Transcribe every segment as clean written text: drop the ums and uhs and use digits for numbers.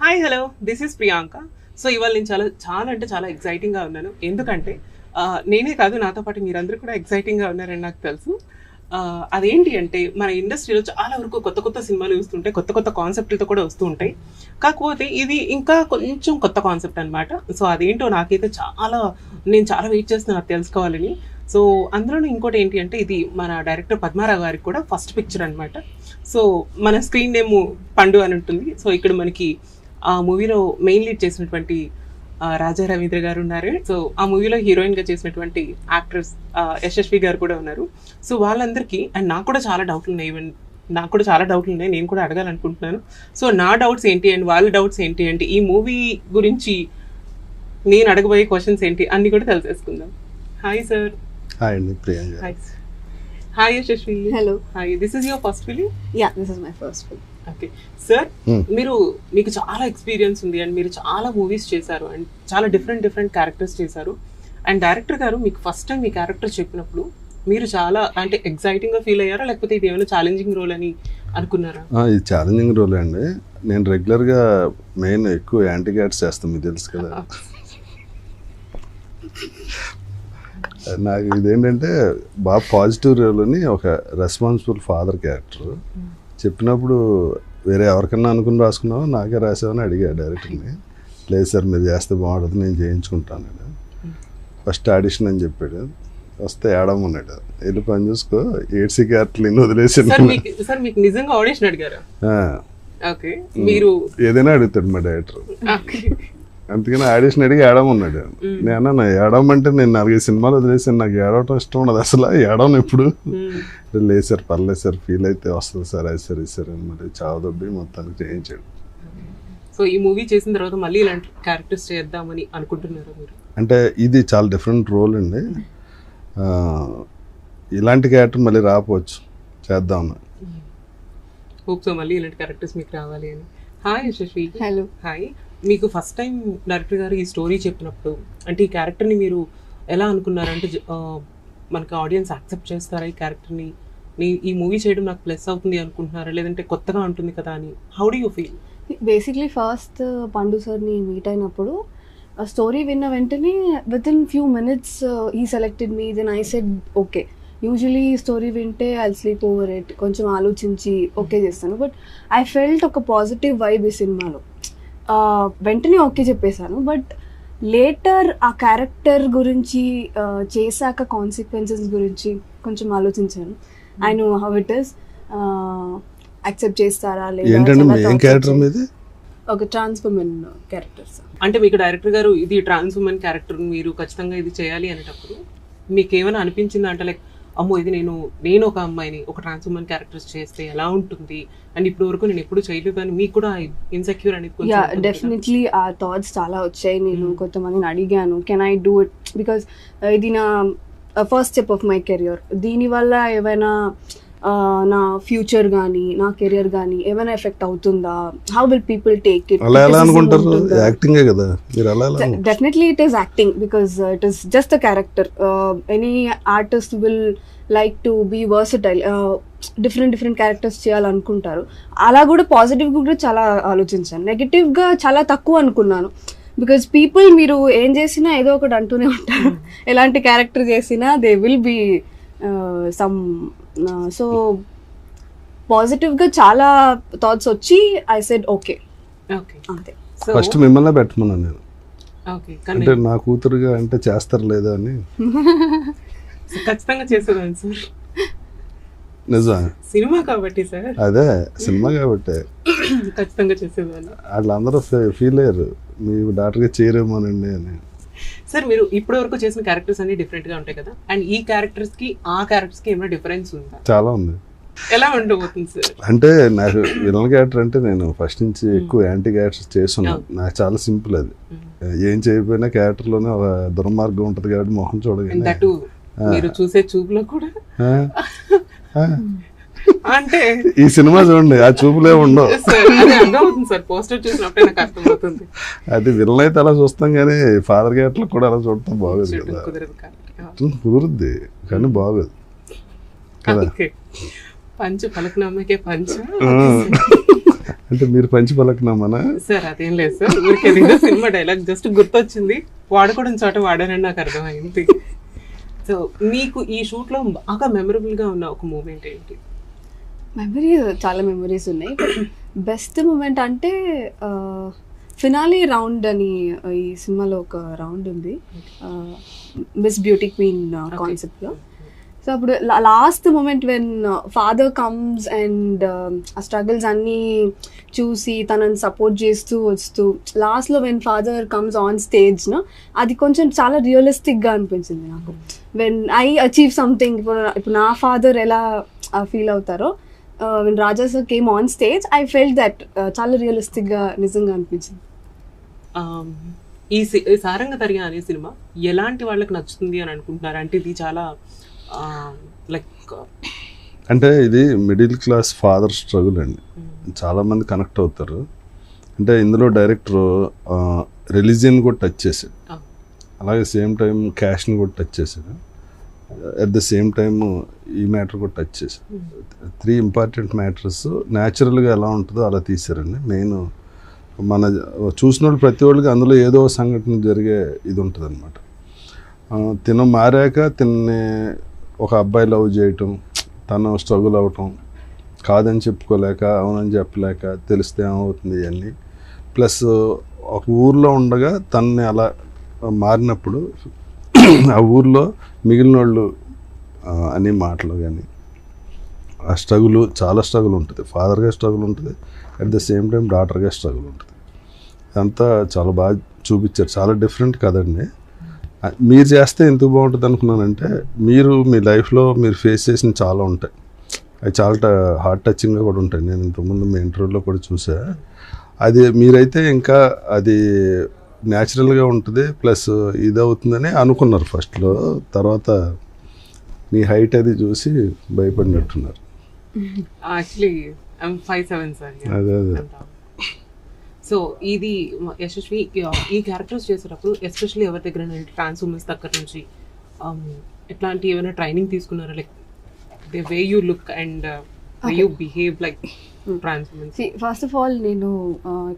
Hi hello this is Priyanka. So ఇవాళ నేను చాలా ఎక్సైటింగ్గా ఉన్నాను. ఎందుకంటే నేనే కాదు, నాతో పాటు మీరందరూ కూడా ఎక్సైటింగ్గా ఉన్నారని నాకు తెలుసు. అదేంటి అంటే మన ఇండస్ట్రీలో చాలా వరకు కొత్త కొత్త సినిమాలు వస్తుంటాయి, కొత్త కొత్త కాన్సెప్ట్లతో కూడా వస్తూ ఉంటాయి. కాకపోతే ఇది ఇంకా కొంచెం కొత్త కాన్సెప్ట్ అనమాట. సో అదేంటో నాకైతే నేను చాలా వెయిట్ చేస్తున్నాను అది తెలుసుకోవాలని. సో అందులోనూ ఇంకోటి ఏంటి అంటే ఇది మన డైరెక్టర్ పద్మారావు గారికి కూడా ఫస్ట్ పిక్చర్ అనమాట. సో మన స్క్రీన్ నేమ్ పండు అని ఉంటుంది. సో ఇక్కడ మనకి ఆ మూవీలో మెయిన్ లీడ్ చేసినటువంటి రాజా రవీంద్ర గారు ఉన్నారు. సో ఆ మూవీలో హీరోయిన్గా చేసినటువంటి యాక్ట్రెస్ యశస్వి గారు కూడా ఉన్నారు. సో వాళ్ళందరికీ అండ్ నాకు కూడా చాలా డౌట్లు ఉన్నాయి, నేను కూడా అడగాలనుకుంటున్నాను. సో నా డౌట్స్ ఏంటి అండ్ వాళ్ళ డౌట్స్ ఏంటి అంటే ఈ మూవీ గురించి నేను అడగబోయే క్వశ్చన్స్ ఏంటి అన్ని కూడా తెలిసేసుకుందాం. Hi sir. హాయ్ అండి Priyanka. Hi Yashasvi. Hello. Hi, this is your first film? Yeah, this is my first film. Okay sir, మీకు చాలా ఎక్స్పీరియన్స్ ఉంది అండ్ మీరు చాలా మూవీస్ చేశారు అండ్ చాలా డిఫరెంట్ క్యారెక్టర్స్ చేశారు. అండ్ డైరెక్టర్ గారు మీకు ఫస్ట్ టైం మీ క్యారెక్టర్ చెప్పినప్పుడు మీరు చాలా అంటే ఎక్సైటింగ్ గా ఫీల్ అయ్యారా, లేకపోతే ఇది ఏమైనా ఛాలెంజింగ్ రోల్ అని అనుకున్నారా? ఇది ఛాలెంజింగ్ రోల్ అండి. నేను రెగ్యులర్ గా మెయిన్ ఎక్కువ యాంటీ క్యారెక్టర్స్ చేస్తాను, మీకు తెలుసు కదా. నాకు ఇదేంటంటే బాగా పాజిటివ్ రోల్ అని ఒక రెస్పాన్సిబుల్ ఫాదర్ క్యారెక్టర్ చెప్పినప్పుడు వేరే ఎవరికన్నా అనుకుని రాసుకున్నావో నాకే రాసావని అడిగా డైరెక్టర్ని. లేదు సార్ మీరు చేస్తే బాగుంటుంది, నేను చేయించుకుంటాను. ఫస్ట్ ఆడిషన్ అని చెప్పాడు. వస్తే ఏడమన్నాడు, వెళ్ళి పని చూసుకో, ఏడ్సీ క్యారెక్టర్లు వదిలేసి ఏదైనా అడుగుతాడు మా డైరెక్టర్. అందుకని ఆడిషన్ అడిగి ఏడమన్నాడు. నేను ఏడమంటే నేను 4 సినిమాలు వదిలేసాను, నాకు ఏడవటం ఇష్టం ఉండదు అసలు, ఏడవను ఎప్పుడు. లేదు సార్ పర్లేదు సార్, ఫీల్ అయితే వస్తుంది సార్, అది సార్ ఇది సార్ అని మరి చావదొబ్బి మొత్తానికి చేయించాడు. సో ఈ మూవీ చేసిన తర్వాత మళ్ళీ ఇలాంటి క్యారెక్టర్స్ చేద్దామని అనుకుంటున్నారా మీరు? అంటే ఇది చాలా డిఫరెంట్ రోల్ అండి. ఇలాంటి క్యారెక్టర్ మళ్ళీ రాకపోవచ్చు, చేద్దాం. హోప్ సో మళ్ళీ ఇలాంటి క్యారెక్టర్స్ మీకు రావాలి అని. హాయ్ యశస్వి. హలో. హాయ్. మీకు ఫస్ట్ టైం డైరెక్టర్ గారు ఈ స్టోరీ చెప్పినప్పుడు అంటే ఈ క్యారెక్టర్ని మీరు ఎలా అనుకున్నారంటే మనకి ఆడియన్స్ యాక్సెప్ట్ చేస్తారా ఈ క్యారెక్టర్ని, ఈ మూవీ చేయడం నాకు ప్లస్ అవుతుంది అనుకుంటున్నారా, లేదంటే కొత్తగా ఉంటుంది కదా అని? How do you feel? Basically first Pandu సార్ని మీట్ అయినప్పుడు ఆ స్టోరీ విన్న వెంటనే వితిన్ ఫ్యూ మినిట్స్ ఈ selected me. Then I said okay. Usually story వింటే ఐ స్లీప్ ఓవర్ ఇట్, కొంచెం ఆలోచించి ఓకే చేస్తాను. బట్ ఐ ఫెల్ట్ ఒక పాజిటివ్ వైబ్ ఈ సినిమాలో. వెంటనే ఓకే చెప్పేశాను. బట్ లేటర్ ఆ క్యారెక్టర్ గురించి చేశాక కాన్సిక్వెన్సెస్ గురించి కొంచెం ఆలోచించాను. I know how it is, accept చేస్తారా లేదా. ఒక ట్రాన్స్ ఉమెన్ క్యారెక్టర్స్. అంటే మీకు డైరెక్టర్ గారు ఇది ట్రాన్స్ ఉమెన్ క్యారెక్టర్ మీరు ఖచ్చితంగా ఇది చేయాలి అనేటప్పుడు మీకు ఏమైనా అనిపించిందా అంటే లైక్ అమ్మో ఇది నేను ఒక అమ్మాయిని ఒక ట్రాన్స్ ఉమెన్ క్యారెక్టర్స్ చేస్తే ఎలా ఉంటుంది అండ్ ఇప్పుడు వరకు నేను ఎప్పుడు చేయలేదు అని మీకు కూడా ఇన్సెక్యూర్ అనేది? యా, డెఫినెట్లీ ఆ థాట్స్ చాలా వచ్చాయి. నేను కొంతమందిని అడిగాను, can I do it, because ఇది నా first step of my career. దీనివల్ల ఏమైనా నా ఫ్యూచర్ కానీ నా కెరియర్ కానీ ఏమైనా ఎఫెక్ట్ అవుతుందా, how will people take it? Definitely it is acting because it is just a character. Any artist will like to be versatile, different characters చేయాలనుకుంటారు. అలా కూడా పాజిటివ్ కూడా చాలా ఆలోచించాను, నెగటివ్గా చాలా తక్కువ అనుకున్నాను. బికాజ్ పీపుల్ మీరు ఏం చేసినా ఏదో ఒకటి అంటూనే ఉంటారు. ఎలాంటి క్యారెక్టర్ చేసినా they will be some. So పాజిటివ్గా చాలా థాట్స్ వచ్చి ఐ సెడ్ ఓకే. అంతే. ఫస్ట్ మిమ్మల్ని పెట్టమన్నాను నేను, అంటే నా కూతురుగా అంటే చేస్తారు లేదా అని. ఖచ్చితంగా చేసేదాన్ని సార్, నిజం. సినిమా కాబట్టి సార్. అదే సినిమా కాబట్టి ఖచ్చితంగా చేసేదాన్ని. వాళ్ళందరూ ఫీల్ అయ్యారు మీ డాక్టర్గా చేయరేమోనండి అని. సార్ మీరు ఇప్పటి వరకు చేసిన క్యారెక్టర్స్ అన్ని డిఫరెంట్ గా ఉంటాయి కదా, అండ్ ఈ క్యారెక్టర్స్ కి ఆ క్యారెక్టర్స్ కి ఏమైనా డిఫరెన్స్ ఉందా? చాలా ఉంది. ఎలా ఉండబోతుంది సార్? అంటే నాకు విలన్ క్యారెక్టర్ అంటే నేను ఫస్ట్ నుంచి ఎక్కువ యాంటీ క్యారెక్టర్స్ చేస్తున్నాను. నాకు చాలా సింపుల్ అది. ఏం చేయకపోయినా క్యారెక్టర్ లోనే ఒక దుర్మార్గం ఉంటది కాబట్టి మొహం చూడగానే మీరు చూసే చూపులో కూడా అంటే ఈ సినిమా చూడండి ఆ చూపులే ఉండవు. అది విలన్ అయితే అలా చూస్తాం కానీ ఫాదర్ క్యారెక్టర్ కూడా అలా చూడటం బాగోదు కదా. కుదురుద్ది కానీ బాగోదు కదా. పంచు పలకనమ్మకే పంచు అంటే మీరు పంచి పలకనామనా? సార్ అదేం లేదు సార్, ఊరికే సినిమా డైలాగ్ జస్ట్ గుర్తొచ్చింది, వాడకూడని చోట వాడారని నాకు అర్థమైంది. సో మీకు ఈ షూట్ లో బాగా మెమరబుల్ గా ఉన్న ఒక మూమెంట్ ఏంటి? చాలా మెమరీస్ ఉన్నాయి. బెస్ట్ మూమెంట్ అంటే ఫినాలే రౌండ్ అని ఈ సినిమాలో ఒక రౌండ్ ఉంది, మిస్ బ్యూటీ క్వీన్ కాన్సెప్ట్ లో. సో అప్పుడు last moment when father comes and ఆ స్ట్రగుల్స్ అన్నీ చూసి తనని సపోర్ట్ చేస్తూ వస్తూ లాస్ట్లో when father comes on stage అది కొంచెం చాలా రియలిస్టిక్గా అనిపించింది నాకు. వెన్ ఐ అచీవ్ సంథింగ్, ఇప్పుడు నా ఫాదర్ ఎలా ఫీల్ అవుతారో when Raja sir came on stage, I felt that చాలా రియలిస్టిక్గా నిజంగా అనిపించింది. ఈ సారంగధర్య అనే సినిమా ఎలాంటి వాళ్ళకి నచ్చుతుంది అని అనుకుంటున్నారు? అంటే ఇది చాలా లైక్ అంటే ఇది మిడిల్ క్లాస్ ఫాదర్ స్ట్రగుల్ అండి, చాలామంది కనెక్ట్ అవుతారు. అంటే ఇందులో డైరెక్టర్ రిలీజియన్ కూడా టచ్ చేశాడు, అలాగే సేమ్ టైం క్యాష్ని కూడా టచ్ చేశాడు, అట్ ద సేమ్ టైమ్ ఈ మ్యాటర్ కూడా టచ్ చేశాడు. 3 ఇంపార్టెంట్ మ్యాటర్స్ న్యాచురల్గా ఎలా ఉంటుందో అలా తీశారండి. మెయిన్ మన చూసిన వాళ్ళు ప్రతి వాళ్ళకి అందులో ఏదో సంఘటన జరిగే ఇది ఉంటుంది అనమాట. తిను మారాక తిన్ని ఒక అబ్బాయి లవ్ చేయటం, తను స్ట్రగుల్ అవటం, కాదని చెప్పుకోలేక అవునని చెప్పలేక తెలిస్తే ఏమవుతుంది ఇవన్నీ, ప్లస్ ఒక ఊర్లో ఉండగా తనని అలా మారినప్పుడు ఆ ఊర్లో మిగిలిన వాళ్ళు అన్ని మాటలు కానీ ఆ స్ట్రగుల్, చాలా స్ట్రగుల్ ఉంటుంది. ఫాదర్గా స్ట్రగుల్ ఉంటుంది, అట్ ద సేమ్ టైం డాటర్గా స్ట్రగుల్ ఉంటుంది. ఇదంతా చాలా బాగా చూపించారు, చాలా డిఫరెంట్ కదండి. మీరు చేస్తే ఎందుకు బాగుంటుంది అనుకున్నానంటే, మీరు మీ లైఫ్లో మీరు ఫేస్ చేసిన చాలా ఉంటాయి, అవి చాలా హార్ట్ టచింగ్గా కూడా ఉంటాయి. నేను ఇంతకుముందు మీ ఇంటర్వ్యూలో కూడా చూసా. అది మీరైతే ఇంకా అది న్యాచురల్గా ఉంటుంది, ప్లస్ ఇది అవుతుందని అనుకున్నారు ఫస్ట్లో, తర్వాత మీ హైట్ అది చూసి భయపడినట్టున్నారు. Actually I'm 5'7" sir. అదే సో ఇది యశస్వి ఈ క్యారెక్టర్స్ చేసేటప్పుడు ఎస్పెషల్లీ ఎవరి దగ్గర ట్రాన్స్ ఉమెన్స్ దగ్గర నుంచి ఎట్లాంటి ఏమైనా ట్రైనింగ్ తీసుకున్నారా? Like the way you look and way you behave like trans womens. First of all నేను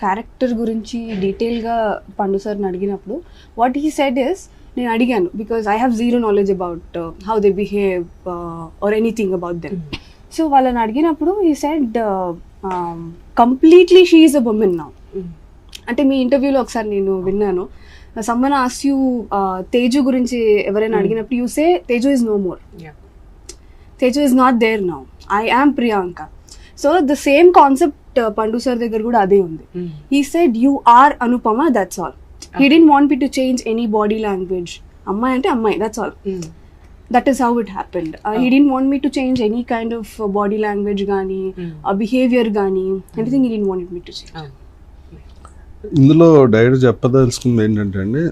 క్యారెక్టర్ గురించి డీటెయిల్గా పండు సార్ని అడిగినప్పుడు వాట్ హీ సెడ్ ఇస్, నేను అడిగాను because I have zero knowledge about how they behave or anything about them. So వాళ్ళని అడిగినప్పుడు he said completely she is a women now. అంటే మీ ఇంటర్వ్యూలో ఒకసారి నేను విన్నాను, సమ్మన్ ఆస్క్ యూ తేజు గురించి ఎవరైనా అడిగినప్పుడు you say Teju is no more, Teju is not there now, I am Priyanka. So the same concept Pandu sir దగ్గర కూడా అదే ఉంది. He said you are Anupama, that's all. He didn't want me to change any body language. అమ్మాయి అంటే అమ్మాయి, that's all. That is how it happened. He didn't want me to change any kind of body language gani, behavior gani, anything he didn't want me to change. ఇందులో direct చెప్పదలుచుకుంది ఏంటంటే అండి,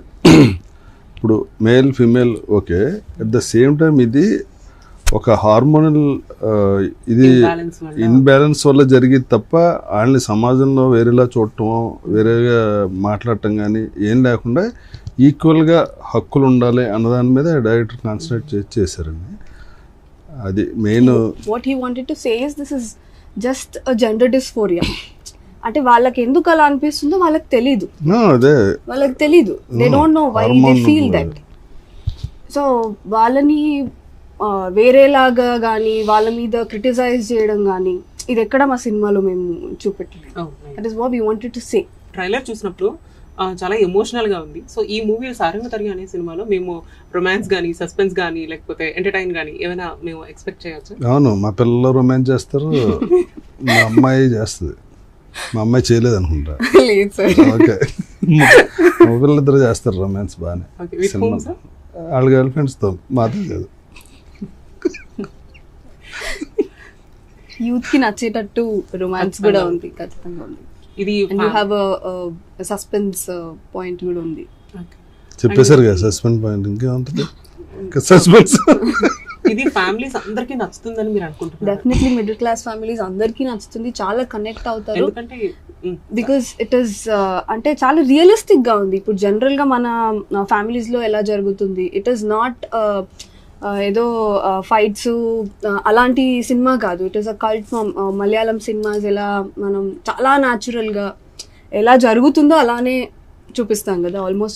ఇప్పుడు male female okay, at the same time ఇది ఒక hormonal ఇది imbalance వల్ల జరిగేది తప్ప వాళ్ళని సమాజంలో వేరేలా చూడటం, వేరేగా మాట్లాడటం కానీ ఏం లేకుండా ఈక్వల్గా హక్కులు ఉండాలి అన్నదాని మీద డైరెక్టర్ కాన్సన్ట్రేట్ చేశారండి. అది main. What he wanted to say is this is just a gender dysphoria. అంటే వాళ్ళకి ఎందుకు అలా అనిపిస్తుందో వాళ్ళకి తెలీదు, వాళ్ళకి తెలీదు, they don't know why they feel that. So వాళ్ళని వేరేలాగా కానీ వాళ్ళ మీద క్రిటిసైజ్ చేయడం కానీ ఇది ఎక్కడ మా సినిమాలో మేము చూపెట్టలేదు. That is what we wanted to say. Trailer చూసినప్పుడు చాలా ఎమోషనల్ గా ఉంది. సో ఈ మూవీ సారంగధర్య అనే సినిమాలో మేము రొమాన్స్ కానీ సస్పెన్స్ కానీ లేకపోతే ఎంటర్టైన్ కానీ ఏమైనా మేము ఎక్స్పెక్ట్ చేయొచ్చు? అవును, మా పిల్లలు రొమాన్స్ చేస్తారు, మా అమ్మాయి చేస్తుంది. మా అమ్మాయి చేయలేదు అనుకుంటా. లేదు సార్. ఓకే, మా పిల్లలిద్దరు చేస్తారు రొమాన్స్ బాగానే. వాళ్ళ గర్ల్ ఫ్రెండ్స్తో మాత్రం కాదు. యూత్ కి నచ్చేటట్టు రొమాన్స్ కూడా ఉంది, ఖచ్చితంగా ఉంది. ఇది యూ హ్యావ్ సస్పెన్స్ పాయింట్ కూడా ఉంది. చెప్పేశారు కదా సస్పెన్స్ పాయింట్, ఇంకేముంటుంది సస్పెన్స్. ఇది ఫ్యామిలీస్ అందరికీ నచ్చుతుందని మీరు అనుకుంటున్నారు? డెఫినెట్లీ మిడిల్ క్లాస్ ఫ్యామిలీస్ అందరికీ నచ్చుతుంది, చాలా కనెక్ట్ అవుతారు. బికాస్ ఇట్ ఈస్ అంటే చాలా రియలిస్టిక్ గా ఉంది. ఇప్పుడు జనరల్ గా మన ఫ్యామిలీస్ లో ఎలా జరుగుతుంది, ఇట్ ఈస్ నాట్ ఏదో ఫైట్స్ అలాంటి సినిమా కాదు. It is a cult film. Malayalam cinemas ఎలా మనం చాలా న్యాచురల్గా ఎలా జరుగుతుందో అలానే చూపిస్తాం కదా, ఆల్మోస్ట్